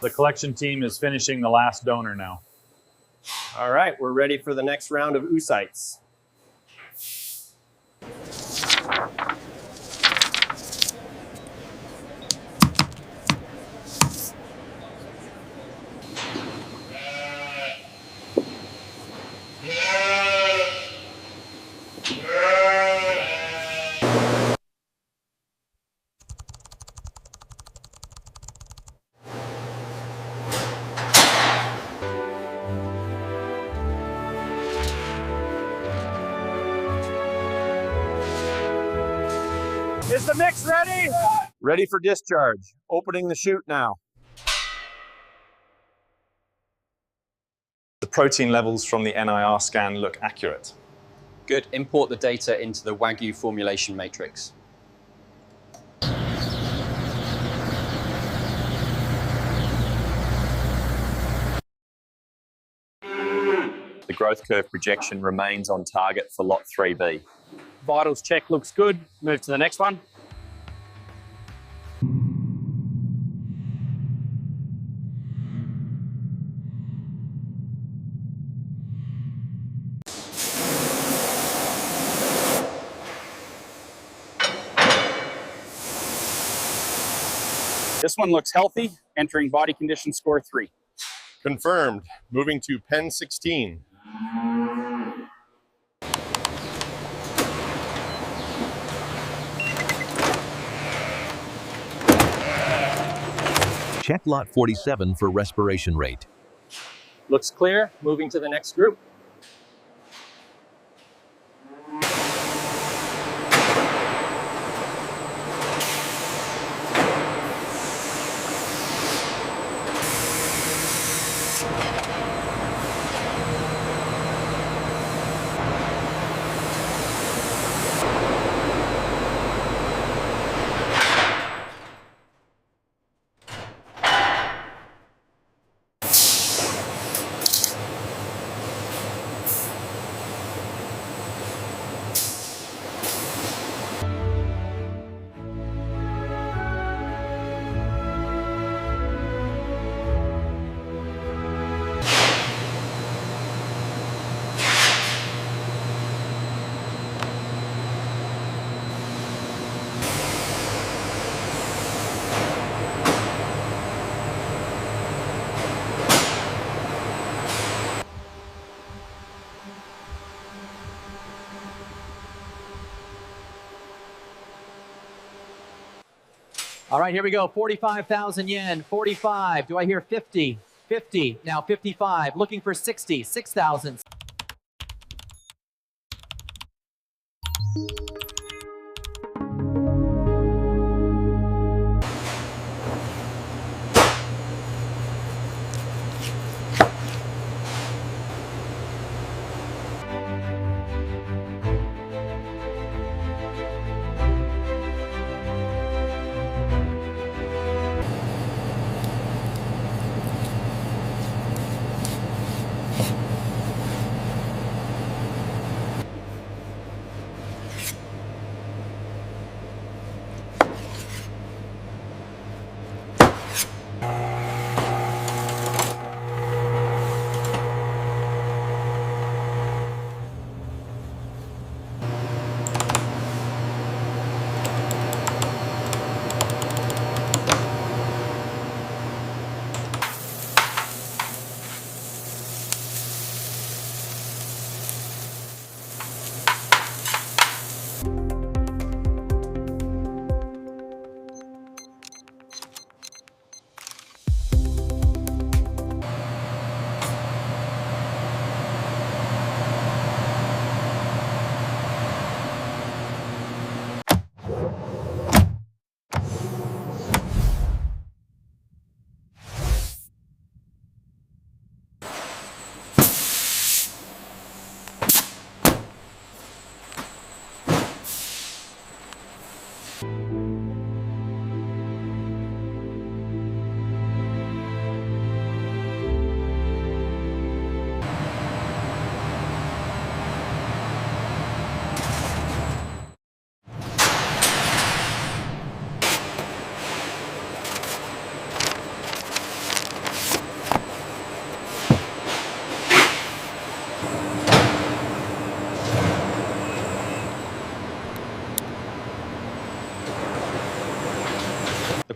The collection team is finishing the last donor now. All right, we're ready for the next round of oocytes. Is the mix ready? Ready for discharge. Opening the chute now. The protein levels from the NIR scan look accurate. Good. Import the data into the Wagyu formulation matrix. The growth curve projection remains on target for lot 3B. Vitals check looks good. Move to the next one. This one looks healthy, entering body condition score 3. Confirmed. Moving to pen 16. Check lot 47 for respiration rate. Looks clear. Moving to the next group. All right, here we go. 45,000 yen, 45. Do I hear 50? 50, now 55. Looking for 60, 6,000.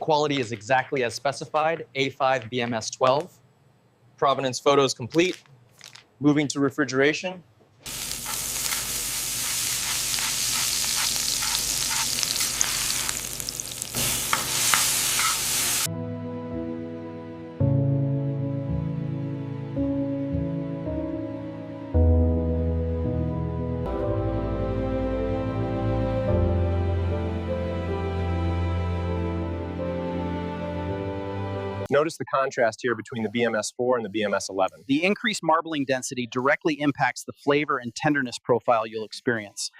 Quality is exactly as specified, A5 BMS 12. Provenance photos complete. Moving to refrigeration. Notice the contrast here between the BMS-4 and the BMS-11. The increased marbling density directly impacts the flavor and tenderness profile you'll experience.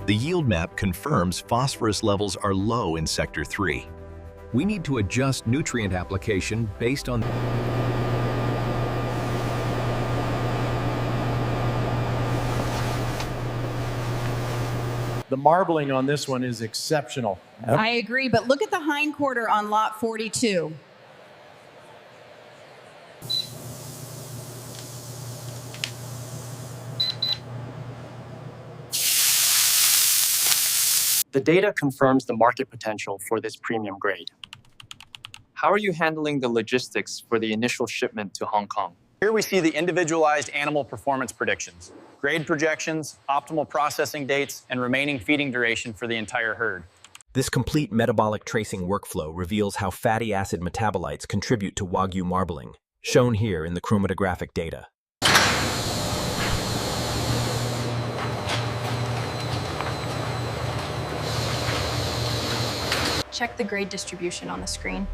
The yield map confirms phosphorus levels are low in Sector 3. We need to adjust nutrient application based on The marbling on this one is exceptional. I agree, but look at the hindquarter on lot 42. The data confirms the market potential for this premium grade. How are you handling the logistics for the initial shipment to Hong Kong? Here we see the individualized animal performance predictions, grade projections, optimal processing dates, and remaining feeding duration for the entire herd. This complete metabolic tracing workflow reveals how fatty acid metabolites contribute to Wagyu marbling, shown here in the chromatographic data. Check the grade distribution on the screen.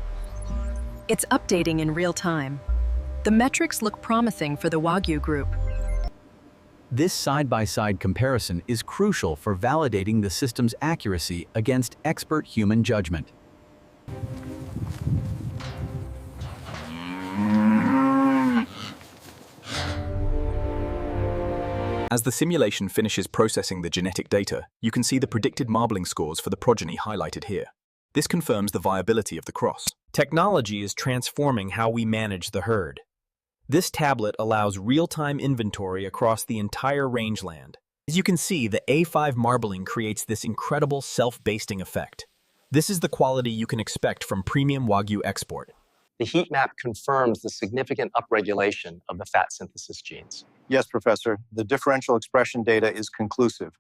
It's updating in real time. The metrics look promising for the Wagyu group. This side-by-side comparison is crucial for validating the system's accuracy against expert human judgment. As the simulation finishes processing the genetic data, you can see the predicted marbling scores for the progeny highlighted here. This confirms the viability of the cross. Technology is transforming how we manage the herd. This tablet allows real-time inventory across the entire rangeland. As you can see, the A5 marbling creates this incredible self-basting effect. This is the quality you can expect from premium Wagyu export. The heat map confirms the significant upregulation of the fat synthesis genes. Yes, Professor. The differential expression data is conclusive.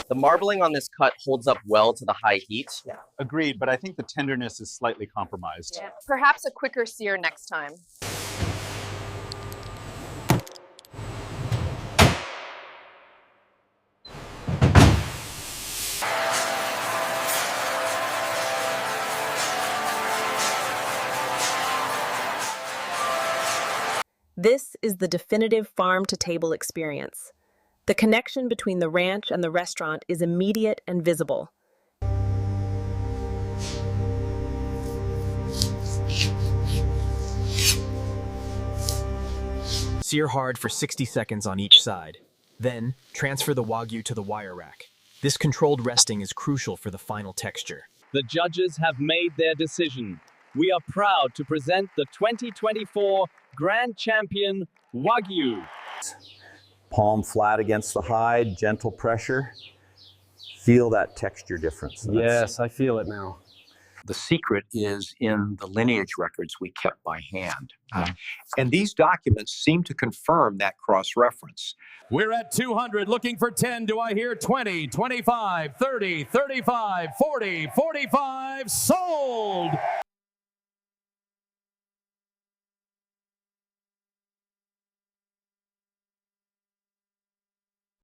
The marbling on this cut holds up well to the high heat. Yeah. Agreed, but I think the tenderness is slightly compromised. Yeah. Perhaps a quicker sear next time. This is the definitive farm-to-table experience. The connection between the ranch and the restaurant is immediate and visible. Sear hard for 60 seconds on each side. Then, transfer the Wagyu to the wire rack. This controlled resting is crucial for the final texture. The judges have made their decision. We are proud to present the 2024 Grand Champion Wagyu. Palm flat against the hide, gentle pressure. Feel that texture difference. Yes, I feel it now. The secret is in the lineage records we kept by hand. And these documents seem to confirm that cross-reference. We're at 200, looking for 10. Do I hear 20, 25, 30, 35, 40, 45? Sold!